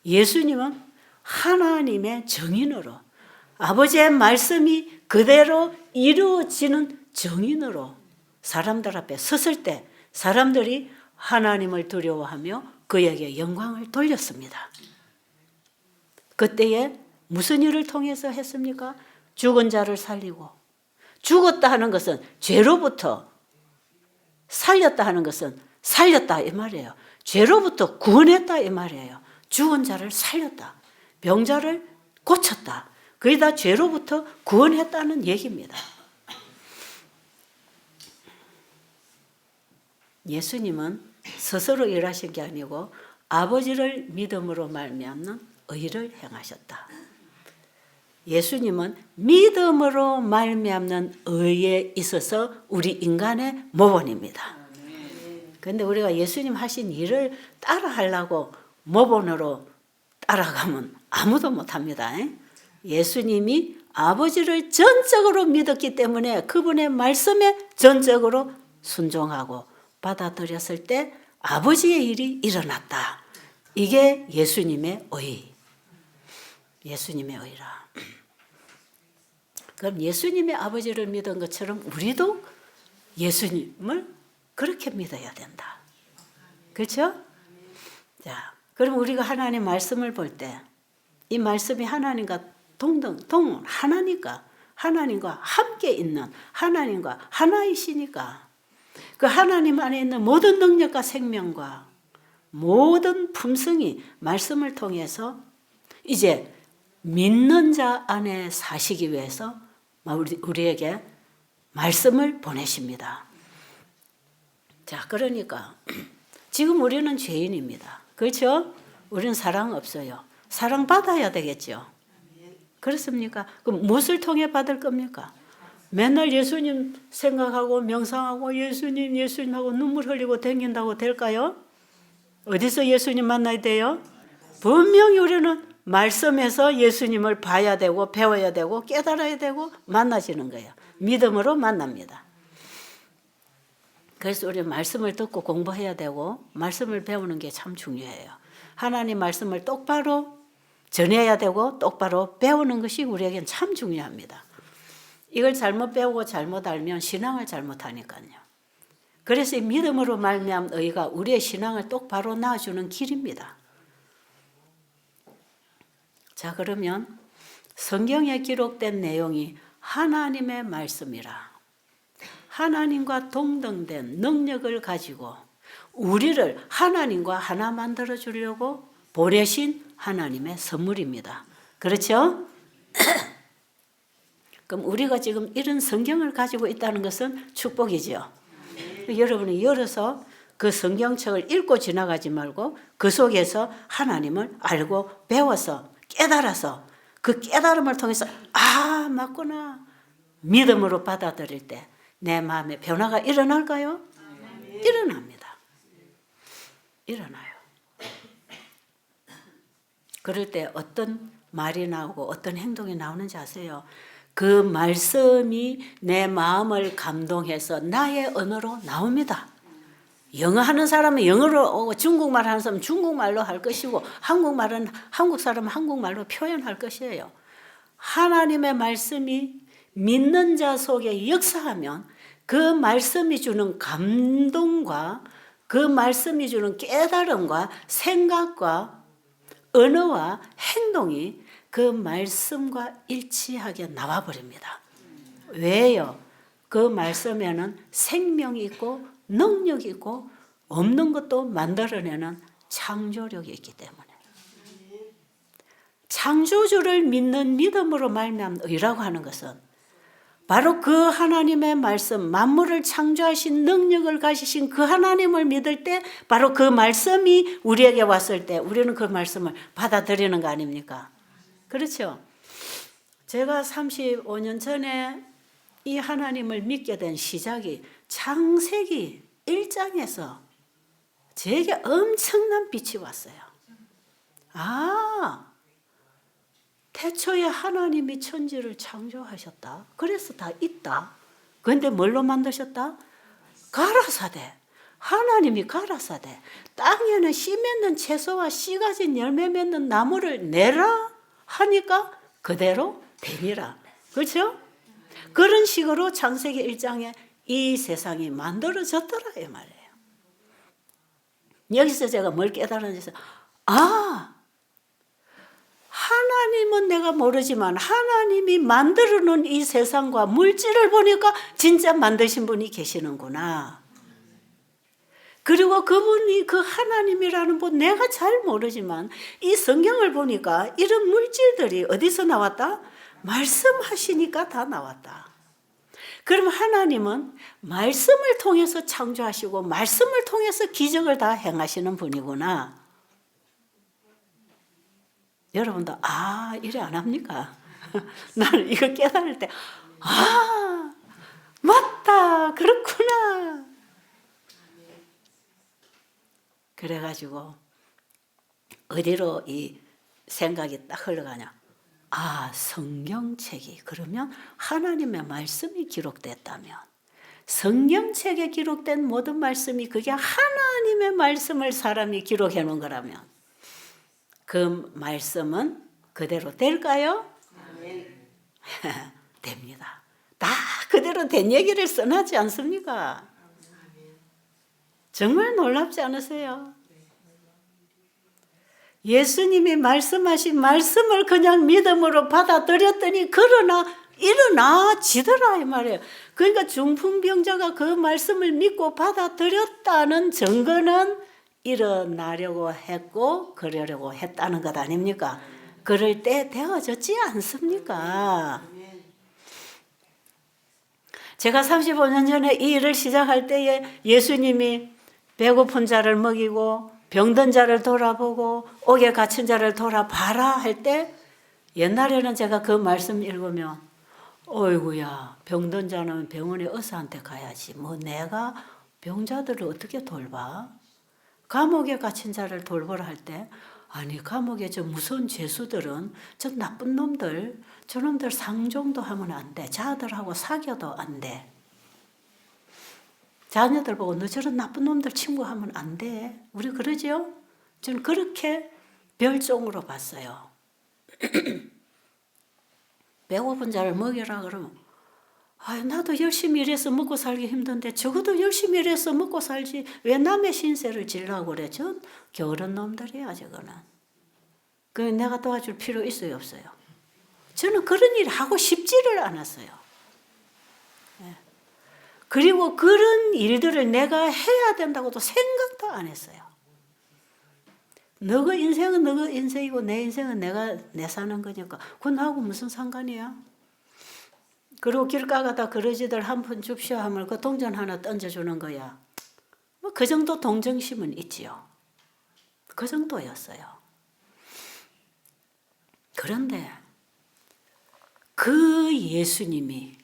[SPEAKER 1] 예수님은 하나님의 정인으로 아버지의 말씀이 그대로 이루어지는 정인으로 사람들 앞에 섰을 때 사람들이 하나님을 두려워하며 그에게 영광을 돌렸습니다. 그때에 무슨 일을 통해서 했습니까? 죽은 자를 살리고 죽었다 하는 것은 죄로부터 살렸다 하는 것은 살렸다 이 말이에요. 죄로부터 구원했다 이 말이에요. 죽은 자를 살렸다. 병자를 고쳤다. 그게 다 죄로부터 구원했다는 얘기입니다. 예수님은 스스로 일하신 게 아니고 아버지를 믿음으로 말미암는 의를 행하셨다. 예수님은 믿음으로 말미암는 의에 있어서 우리 인간의 모본입니다. 그런데 우리가 예수님 하신 일을 따라하려고 모본으로 따라가면 아무도 못합니다. 예수님이 아버지를 전적으로 믿었기 때문에 그분의 말씀에 전적으로 순종하고 받아들였을 때 아버지의 일이 일어났다. 이게 예수님의 의. 예수님의 의라. 그럼 예수님의 아버지를 믿은 것처럼 우리도 예수님을 그렇게 믿어야 된다. 그렇죠? 자, 그럼 우리가 하나님 말씀을 볼 때 이 말씀이 하나님과 하나니까 하나님과 함께 있는 하나님과 하나이시니까 그 하나님 안에 있는 모든 능력과 생명과 모든 품성이 말씀을 통해서 이제 믿는 자 안에 사시기 위해서 우리에게 말씀을 보내십니다. 자, 그러니까 지금 우리는 죄인입니다. 그렇죠? 우리는 사랑 없어요. 사랑 받아야 되겠죠. 그렇습니까? 그럼 무엇을 통해 받을 겁니까? 맨날 예수님 생각하고 명상하고 예수님 하고 눈물 흘리고 다닌다고 될까요? 어디서 예수님 만나야 돼요? 분명히 우리는 말씀에서 예수님을 봐야 되고 배워야 되고 깨달아야 되고 만나지는 거예요. 믿음으로 만납니다. 그래서 우리 말씀을 듣고 공부해야 되고 말씀을 배우는 게 참 중요해요. 하나님 말씀을 똑바로 전해야 되고 똑바로 배우는 것이 우리에겐 참 중요합니다. 이걸 잘못 배우고 잘못 알면 신앙을 잘못하니까요. 그래서 이 믿음으로 말미암은 의가 우리의 신앙을 똑바로 낳아주는 길입니다. 자, 그러면 성경에 기록된 내용이 하나님의 말씀이라 하나님과 동등된 능력을 가지고 우리를 하나님과 하나 만들어 주려고 보내신 하나님의 선물입니다. 그렇죠? 그럼 우리가 지금 이런 성경을 가지고 있다는 것은 축복이죠. 여러분이 열어서 그 성경책을 읽고 지나가지 말고 그 속에서 하나님을 알고 배워서 깨달아서 그 깨달음을 통해서 아 맞구나 믿음으로 받아들일 때 내 마음에 변화가 일어날까요? 일어납니다. 일어나요. 그럴 때 어떤 말이 나오고 어떤 행동이 나오는지 아세요? 그 말씀이 내 마음을 감동해서 나의 언어로 나옵니다. 영어 하는 사람은 영어로, 중국말 하는 사람은 중국말로 할 것이고 한국말은 한국 사람은 한국말로 표현할 것이에요. 하나님의 말씀이 믿는 자 속에 역사하면 그 말씀이 주는 감동과 그 말씀이 주는 깨달음과 생각과 언어와 행동이 그 말씀과 일치하게 나와버립니다. 왜요? 그 말씀에는 생명이 있고 능력이 있고 없는 것도 만들어내는 창조력이 있기 때문에 창조주를 믿는 믿음으로 말미암은 의라고 하는 것은 바로 그 하나님의 말씀, 만물을 창조하신 능력을 가지신 그 하나님을 믿을 때 바로 그 말씀이 우리에게 왔을 때 우리는 그 말씀을 받아들이는 거 아닙니까? 그렇죠? 제가 35년 전에 이 하나님을 믿게 된 시작이 창세기 1장에서 제게 엄청난 빛이 왔어요. 아, 태초에 하나님이 천지를 창조하셨다. 그래서 다 있다. 그런데 뭘로 만드셨다? 가라사대. 하나님이 가라사대. 땅에는 씨 맺는 채소와 씨 가진 열매 맺는 나무를 내라 하니까 그대로 되니라. 그렇죠? 그런 식으로 창세기 1장에 이 세상이 만들어졌더라 이 말이에요. 여기서 제가 뭘 깨달았는지 하나님은 내가 모르지만 하나님이 만들어 놓은 이 세상과 물질을 보니까 진짜 만드신 분이 계시는구나. 그리고 그분이 그 하나님이라는 분 내가 잘 모르지만 이 성경을 보니까 이런 물질들이 어디서 나왔다? 말씀하시니까 다 나왔다. 그럼 하나님은 말씀을 통해서 창조하시고 말씀을 통해서 기적을 다 행하시는 분이구나. 여러분도 이래 안 합니까? 나는 이거 깨달을 때 맞다 그렇구나. 그래가지고 어디로 이 생각이 딱 흘러가냐. 성경책이 그러면 하나님의 말씀이 기록됐다면 성경책에 기록된 모든 말씀이 그게 하나님의 말씀을 사람이 기록해 놓은 거라면 그 말씀은 그대로 될까요? 됩니다. 다 그대로 된 얘기를 써놨지 않습니까? 정말 놀랍지 않으세요? 예수님이 말씀하신 말씀을 그냥 믿음으로 받아들였더니 그러나 일어나지더라 이 말이에요. 그러니까 중풍병자가 그 말씀을 믿고 받아들였다는 증거는 일어나려고 했고 그러려고 했다는 것 아닙니까? 그럴 때 되어졌지 않습니까? 제가 35년 전에 이 일을 시작할 때에 예수님이 배고픈 자를 먹이고 병든 자를 돌아보고 옥에 갇힌 자를 돌아봐라 할 때 옛날에는 제가 그 말씀 읽으면 어이구야 병든 자는 병원에 의사한테 가야지 뭐 내가 병자들을 어떻게 돌봐? 감옥에 갇힌 자를 돌보라 할 때 아니 감옥에 저 무서운 죄수들은 저 나쁜 놈들 저놈들 상종도 하면 안 돼. 자들하고 사귀어도 안 돼. 자녀들 보고 너 저런 나쁜 놈들 친구하면 안 돼. 우리 그러죠? 저는 그렇게 별종으로 봤어요. 배고픈 자를 먹여라 그러면 나도 열심히 일해서 먹고 살기 힘든데 적어도 열심히 일해서 먹고 살지 왜 남의 신세를 지려고 그래? 전 게으른 놈들이야 저거는. 그 내가 도와줄 필요 있어요 없어요? 저는 그런 일 하고 싶지를 않았어요. 그리고 그런 일들을 내가 해야 된다고도 생각도 안 했어요. 너가 인생은 너가 인생이고 내 인생은 내 사는 거니까 그건 나하고 무슨 상관이야? 그리고 길 가다가 그러지들 한 푼 줍쇼 하면 그 동전 하나 던져주는 거야. 뭐 그 정도 동정심은 있지요. 그 정도였어요. 그런데 그 예수님이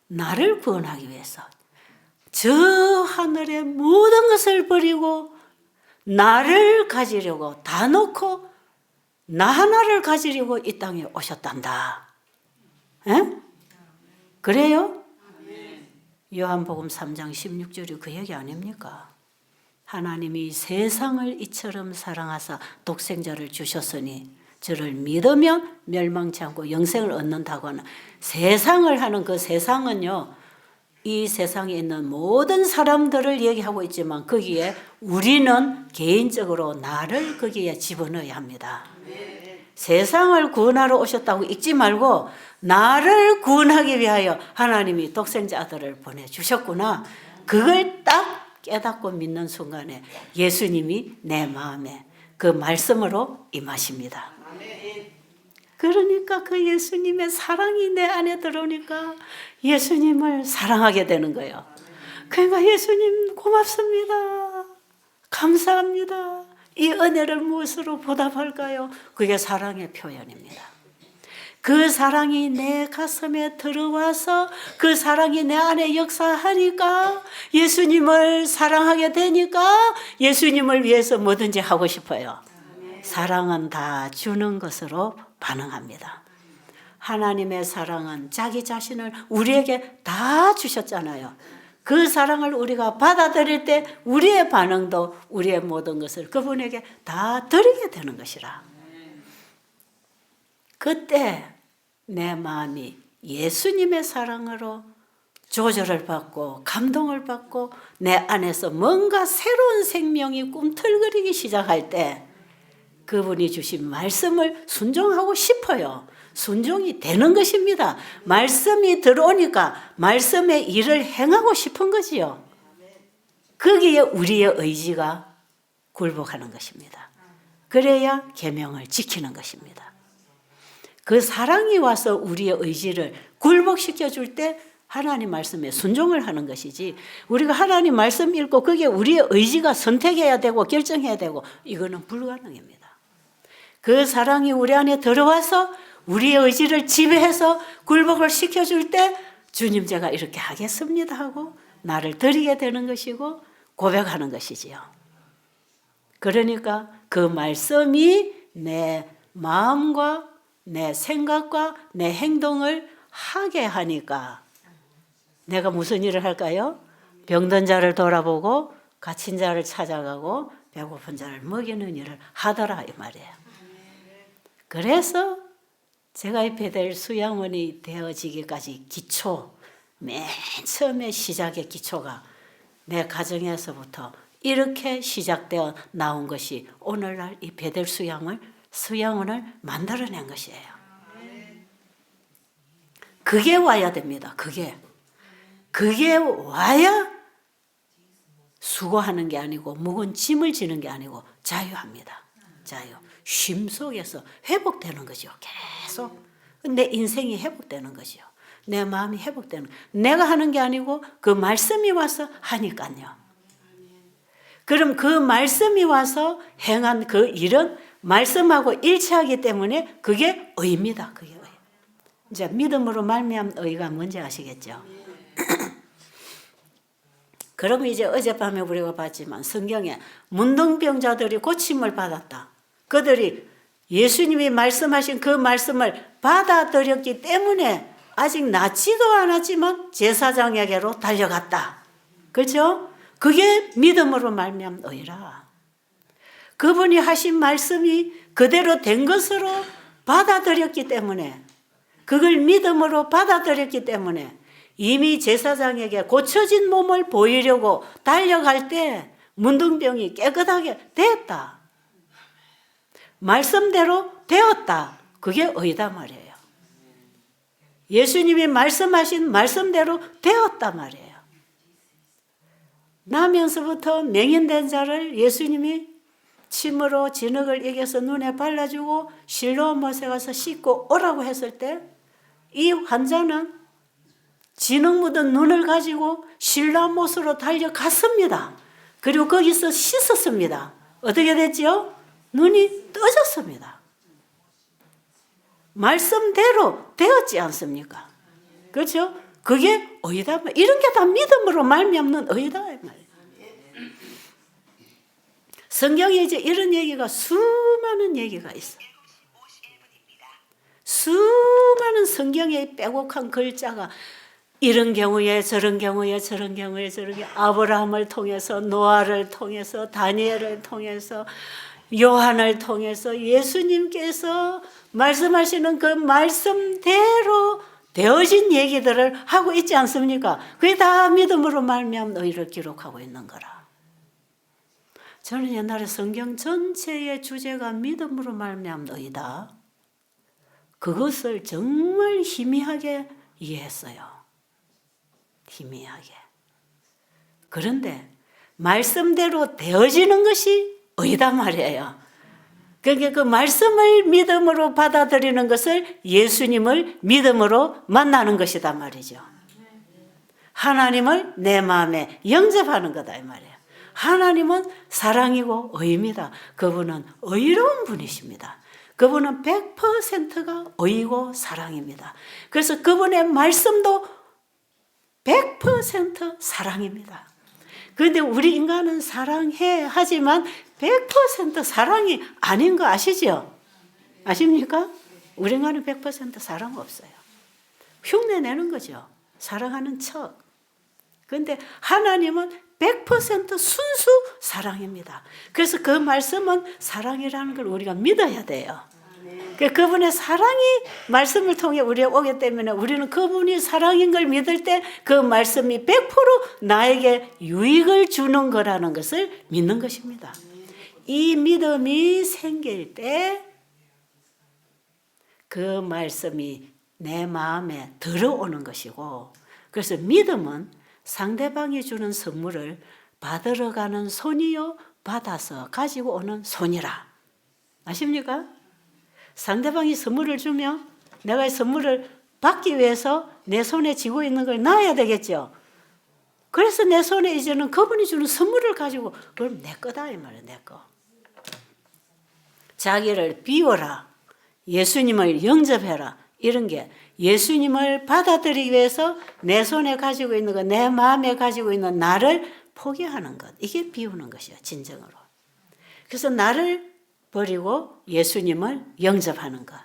[SPEAKER 1] 나를 구원하기 위해서 저 하늘의 모든 것을 버리고 나를 가지려고 다 놓고 나 하나를 가지려고 이 땅에 오셨단다. 에? 그래요? 요한복음 3장 16절이 그 얘기 아닙니까? 하나님이 세상을 이처럼 사랑하사 독생자를 주셨으니 저를 믿으면 멸망치 않고 영생을 얻는다고 하는 세상을 하는 그 세상은요, 이 세상에 있는 모든 사람들을 얘기하고 있지만 거기에 우리는 개인적으로 나를 거기에 집어넣어야 합니다. 세상을 구원하러 오셨다고 읽지 말고 나를 구원하기 위하여 하나님이 독생자 아들을 보내주셨구나. 그걸 딱 깨닫고 믿는 순간에 예수님이 내 마음에 그 말씀으로 임하십니다. 그러니까 그 예수님의 사랑이 내 안에 들어오니까 예수님을 사랑하게 되는 거예요. 그러니까 예수님 고맙습니다. 감사합니다. 이 은혜를 무엇으로 보답할까요? 그게 사랑의 표현입니다. 그 사랑이 내 가슴에 들어와서 그 사랑이 내 안에 역사하니까 예수님을 사랑하게 되니까 예수님을 위해서 뭐든지 하고 싶어요. 사랑은 다 주는 것으로 반응합니다. 하나님의 사랑은 자기 자신을 우리에게 다 주셨잖아요. 그 사랑을 우리가 받아들일 때 우리의 반응도 우리의 모든 것을 그분에게 다 드리게 되는 것이라. 그때 내 마음이 예수님의 사랑으로 조절을 받고 감동을 받고 내 안에서 뭔가 새로운 생명이 꿈틀거리기 시작할 때 그분이 주신 말씀을 순종하고 싶어요. 순종이 되는 것입니다. 말씀이 들어오니까 말씀의 일을 행하고 싶은 거지요. 거기에 우리의 의지가 굴복하는 것입니다. 그래야 계명을 지키는 것입니다. 그 사랑이 와서 우리의 의지를 굴복시켜 줄 때 하나님 말씀에 순종을 하는 것이지, 우리가 하나님 말씀 읽고 거기에 우리의 의지가 선택해야 되고 결정해야 되고 이거는 불가능입니다. 그 사랑이 우리 안에 들어와서 우리의 의지를 지배해서 굴복을 시켜줄 때 주님 제가 이렇게 하겠습니다 하고 나를 드리게 되는 것이고 고백하는 것이지요. 그러니까 그 말씀이 내 마음과 내 생각과 내 행동을 하게 하니까 내가 무슨 일을 할까요? 병든 자를 돌아보고 갇힌 자를 찾아가고 배고픈 자를 먹이는 일을 하더라 이 말이에요. 그래서 제가 이 베델 수양원이 되어지기까지 기초, 맨 처음에 시작의 기초가 내 가정에서부터 이렇게 시작되어 나온 것이 오늘날 이 베델 수양원을 만들어낸 것이에요. 그게 와야 됩니다. 그게 와야 수고하는 게 아니고 무거운 짐을 지는 게 아니고 자유합니다. 자유. 쉼 속에서 회복되는 거죠. 계속. 내 인생이 회복되는 거죠. 내 마음이 회복되는. 내가 하는 게 아니고 그 말씀이 와서 하니까요. 그럼 그 말씀이 와서 행한 그 일은 말씀하고 일치하기 때문에 그게 의입니다. 그게 의. 이제 믿음으로 말미암은 의가 뭔지 아시겠죠? 그러면 이제 어젯밤에 우리가 봤지만 성경에 문둥병자들이 고침을 받았다. 그들이 예수님이 말씀하신 그 말씀을 받아들였기 때문에 아직 낫지도 않았지만 제사장에게로 달려갔다. 그렇죠? 그게 믿음으로 말미암은 의라. 그분이 하신 말씀이 그대로 된 것으로 받아들였기 때문에, 그걸 믿음으로 받아들였기 때문에 이미 제사장에게 고쳐진 몸을 보이려고 달려갈 때 문둥병이 깨끗하게 됐다. 말씀대로 되었다. 그게 의다 말이에요. 예수님이 말씀하신 말씀대로 되었다 말이에요. 나면서부터 맹인된 자를 예수님이 침으로 진흙을 이겨서 눈에 발라주고 실로암 못에 가서 씻고 오라고 했을 때 이 환자는 진흙 묻은 눈을 가지고 실로암 못으로 달려갔습니다. 그리고 거기서 씻었습니다. 어떻게 됐지요? 눈이 떠졌습니다. 말씀대로 되었지 않습니까? 그렇죠? 그게 의다. 이런 게 다 믿음으로 말미암는 의다. 성경에 이제 이런 얘기가 수많은 얘기가 있어. 수많은 성경에 빼곡한 글자가 이런 경우에 저런 경우에 저런 경우에 저런 경우에 아브라함을 통해서 노아를 통해서 다니엘을 통해서 요한을 통해서 예수님께서 말씀하시는 그 말씀대로 되어진 얘기들을 하고 있지 않습니까? 그게 다 믿음으로 말미암은 의를 기록하고 있는 거라. 저는 옛날에 성경 전체의 주제가 믿음으로 말미암은 의다. 그것을 정말 희미하게 이해했어요. 희미하게. 그런데 말씀대로 되어지는 것이 의다 말이에요. 그러니까 그 말씀을 믿음으로 받아들이는 것을 예수님을 믿음으로 만나는 것이다 말이죠. 하나님을 내 마음에 영접하는 거다 이 말이에요. 하나님은 사랑이고 의입니다. 그분은 의로운 분이십니다. 그분은 100%가 의고 사랑입니다. 그래서 그분의 말씀도 100% 사랑입니다. 그런데 우리 인간은 사랑해 하지만 100% 사랑이 아닌 거 아시죠? 아십니까? 우리 인간은 100% 사랑 없어요. 흉내 내는 거죠. 사랑하는 척. 그런데 하나님은 100% 순수 사랑입니다. 그래서 그 말씀은 사랑이라는 걸 우리가 믿어야 돼요. 그분의 사랑이 말씀을 통해 우리에 오기 때문에 우리는 그분이 사랑인 걸 믿을 때 그 말씀이 100% 나에게 유익을 주는 거라는 것을 믿는 것입니다. 이 믿음이 생길 때 그 말씀이 내 마음에 들어오는 것이고, 그래서 믿음은 상대방이 주는 선물을 받으러 가는 손이요 받아서 가지고 오는 손이라. 아십니까? 상대방이 선물을 주면 내가 이 선물을 받기 위해서 내 손에 쥐고 있는 걸 놔야 되겠죠. 그래서 내 손에 이제는 그분이 주는 선물을 가지고 그럼 내 거다 이 말이에요. 내 거. 자기를 비워라. 예수님을 영접해라. 이런 게 예수님을 받아들이기 위해서 내 손에 가지고 있는 것, 내 마음에 가지고 있는 나를 포기하는 것. 이게 비우는 것이에요. 진정으로. 그래서 나를 버리고 예수님을 영접하는 것.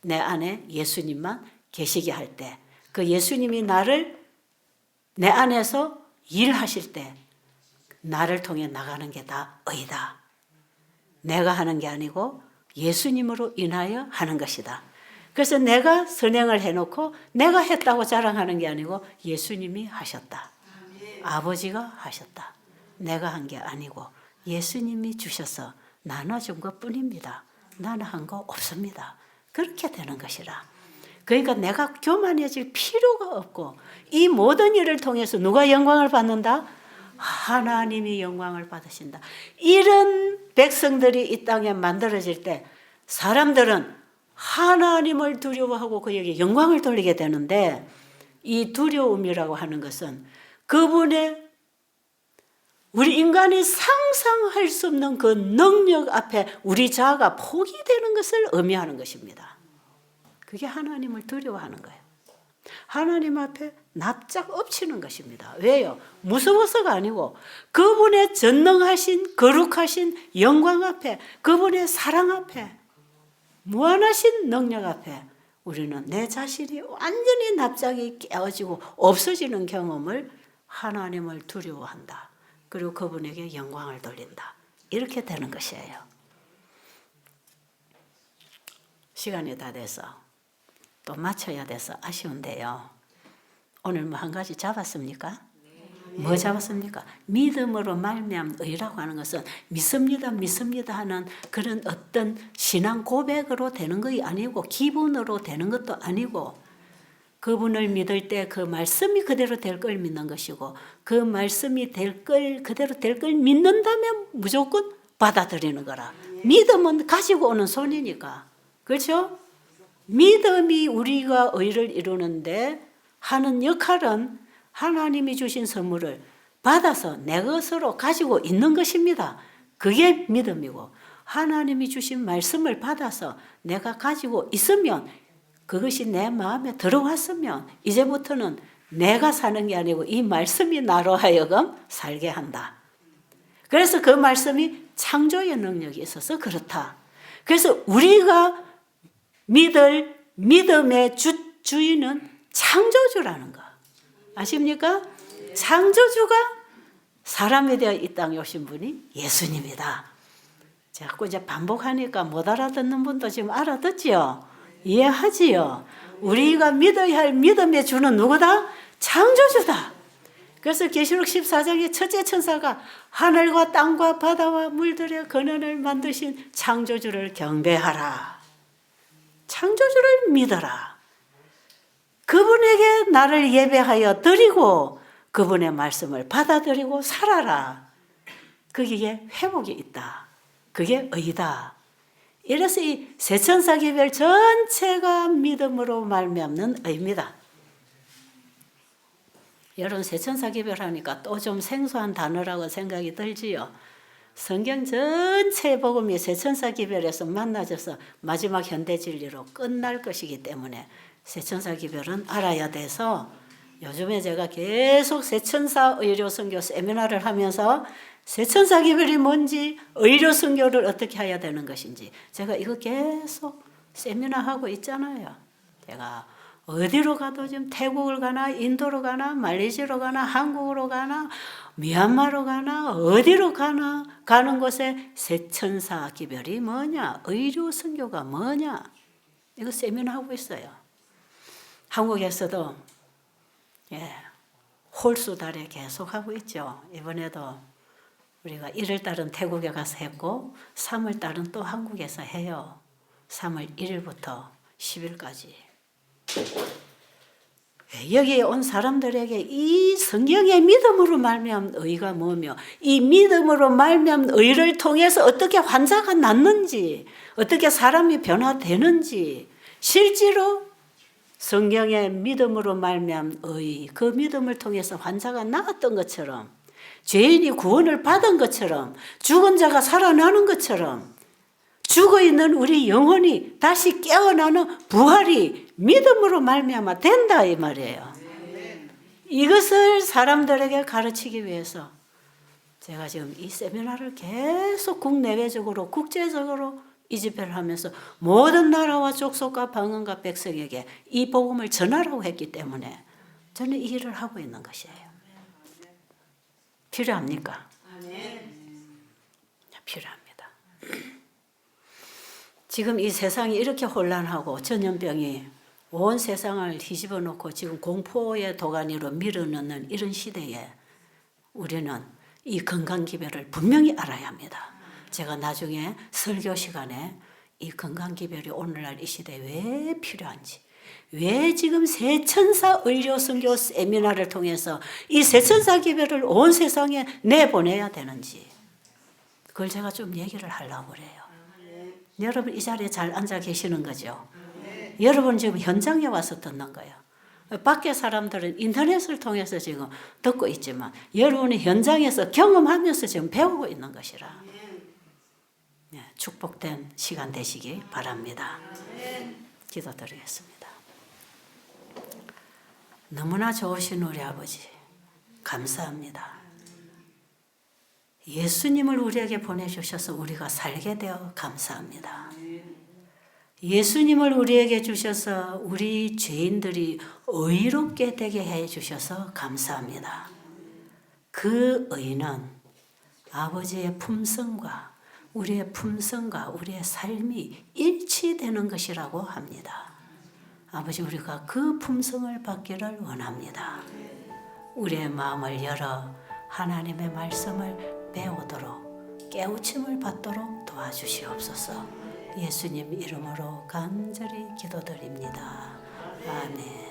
[SPEAKER 1] 내 안에 예수님만 계시게 할 때, 그 예수님이 나를 내 안에서 일하실 때 나를 통해 나가는 게 다 의다. 내가 하는 게 아니고 예수님으로 인하여 하는 것이다. 그래서 내가 선행을 해놓고 내가 했다고 자랑하는 게 아니고 예수님이 하셨다. 아버지가 하셨다. 내가 한 게 아니고 예수님이 주셔서 나눠준 것뿐입니다. 나는 한 거 없습니다. 그렇게 되는 것이라. 그러니까 내가 교만해질 필요가 없고 이 모든 일을 통해서 누가 영광을 받는다? 하나님이 영광을 받으신다. 이런 백성들이 이 땅에 만들어질 때 사람들은 하나님을 두려워하고 그에게 영광을 돌리게 되는데, 이 두려움이라고 하는 것은 그분의 우리 인간이 상상할 수 없는 그 능력 앞에 우리 자아가 포기되는 것을 의미하는 것입니다. 그게 하나님을 두려워하는 거예요. 하나님 앞에 납작 엎치는 것입니다. 왜요? 무서워서가 아니고 그분의 전능하신 거룩하신 영광 앞에, 그분의 사랑 앞에, 무한하신 능력 앞에 우리는 내 자신이 완전히 납작이 깨어지고 없어지는 경험을 하나님을 두려워한다. 그리고 그분에게 영광을 돌린다. 이렇게 되는 것이에요. 시간이 다 돼서 또 마쳐야 돼서 아쉬운데요. 오늘 뭐 한 가지 잡았습니까? 뭐 잡았습니까? 믿음으로 말미암은 의라고 하는 것은 믿습니다, 믿습니다 하는 그런 어떤 신앙 고백으로 되는 것이 아니고 기분으로 되는 것도 아니고 그분을 믿을 때 그 말씀이 그대로 될 걸 믿는 것이고 그 말씀이 될 걸 그대로 될 걸 믿는다면 무조건 받아들이는 거라. 믿음은 가지고 오는 손이니까. 그렇죠? 믿음이 우리가 의를 이루는데 하는 역할은 하나님이 주신 선물을 받아서 내 것으로 가지고 있는 것입니다. 그게 믿음이고, 하나님이 주신 말씀을 받아서 내가 가지고 있으면, 그것이 내 마음에 들어왔으면 이제부터는 내가 사는 게 아니고 이 말씀이 나로 하여금 살게 한다. 그래서 그 말씀이 창조의 능력이 있어서 그렇다. 그래서 우리가 믿을 믿음의 주인은 창조주라는 거 아십니까? 창조주가 사람이 되어 이 땅에 오신 분이 예수님이다. 자꾸 이제 반복하니까 못 알아듣는 분도 지금 알아듣지요? 이해하지요? 우리가 믿어야 할 믿음의 주는 누구다? 창조주다. 그래서 계시록 14장의 첫째 천사가 하늘과 땅과 바다와 물들의 근원을 만드신 창조주를 경배하라. 창조주를 믿어라. 그분에게 나를 예배하여 드리고 그분의 말씀을 받아들이고 살아라. 거기에 회복이 있다. 그게 의다. 이래서 이 세천사기별 전체가 믿음으로 말미암는 의입니다. 여러분, 세천사기별 하니까 또 좀 생소한 단어라고 생각이 들지요. 성경 전체 복음이 세천사기별에서 만나져서 마지막 현대진리로 끝날 것이기 때문에 세천사기별은 알아야 돼서, 요즘에 제가 계속 세천사 의료선교 세미나를 하면서 세천사기별이 뭔지, 의료선교를 어떻게 해야 되는 것인지 제가 이거 계속 세미나하고 있잖아요. 제가 어디로 가도 지금 태국을 가나 인도로 가나 말레이시아로 가나 한국으로 가나 미얀마로 가나 어디로 가나 가는 곳에 세천사기별이 뭐냐, 의료선교가 뭐냐, 이거 세미나하고 있어요. 한국에서도 홀수달에 계속 하고 있죠. 이번에도 우리가 1월달은 태국에 가서 했고 3월달은 또 한국에서 해요. 3월 1일부터 10일까지. 여기에 온 사람들에게 이 성경의 믿음으로 말미암은 의가 뭐며, 이 믿음으로 말미암은 의를 통해서 어떻게 환자가 낫는지, 어떻게 사람이 변화되는지, 실제로 성경의 믿음으로 말미암은 의, 그 믿음을 통해서 환자가 나았던 것처럼, 죄인이 구원을 받은 것처럼, 죽은 자가 살아나는 것처럼, 죽어있는 우리 영혼이 다시 깨어나는 부활이 믿음으로 말미암아 된다 이 말이에요. 이것을 사람들에게 가르치기 위해서 제가 지금 이 세미나를 계속 국내외적으로 국제적으로 이 집회를 하면서 모든 나라와 족속과 방언과 백성에게 이 복음을 전하라고 했기 때문에 저는 이 일을 하고 있는 것이에요. 필요합니까? 필요합니다. 지금 이 세상이 이렇게 혼란하고 전염병이 온 세상을 뒤집어 놓고 지금 공포의 도가니로 밀어넣는 이런 시대에 우리는 이 건강기별을 분명히 알아야 합니다. 제가 나중에 설교 시간에 이 건강기별이 오늘날 이 시대에 왜 필요한지, 왜 지금 세천사 의료선교 세미나를 통해서 이 세천사기별을 온 세상에 내보내야 되는지, 그걸 제가 좀 얘기를 하려고 그래요. 여러분 이 자리에 잘 앉아 계시는 거죠? 여러분 지금 현장에 와서 듣는 거예요. 밖에 사람들은 인터넷을 통해서 지금 듣고 있지만 여러분이 현장에서 경험하면서 지금 배우고 있는 것이라 축복된 시간 되시기 바랍니다. 기도드리겠습니다. 너무나 좋으신 우리 아버지 감사합니다. 예수님을 우리에게 보내주셔서 우리가 살게 되어 감사합니다. 예수님을 우리에게 주셔서 우리 죄인들이 의롭게 되게 해주셔서 감사합니다. 그 의는 아버지의 품성과 우리의 품성과 우리의 삶이 일치되는 것이라고 합니다. 아버지, 우리가 그 품성을 받기를 원합니다. 우리의 마음을 열어 하나님의 말씀을 배우도록 깨우침을 받도록 도와주시옵소서. 예수님 이름으로 간절히 기도드립니다. 아멘.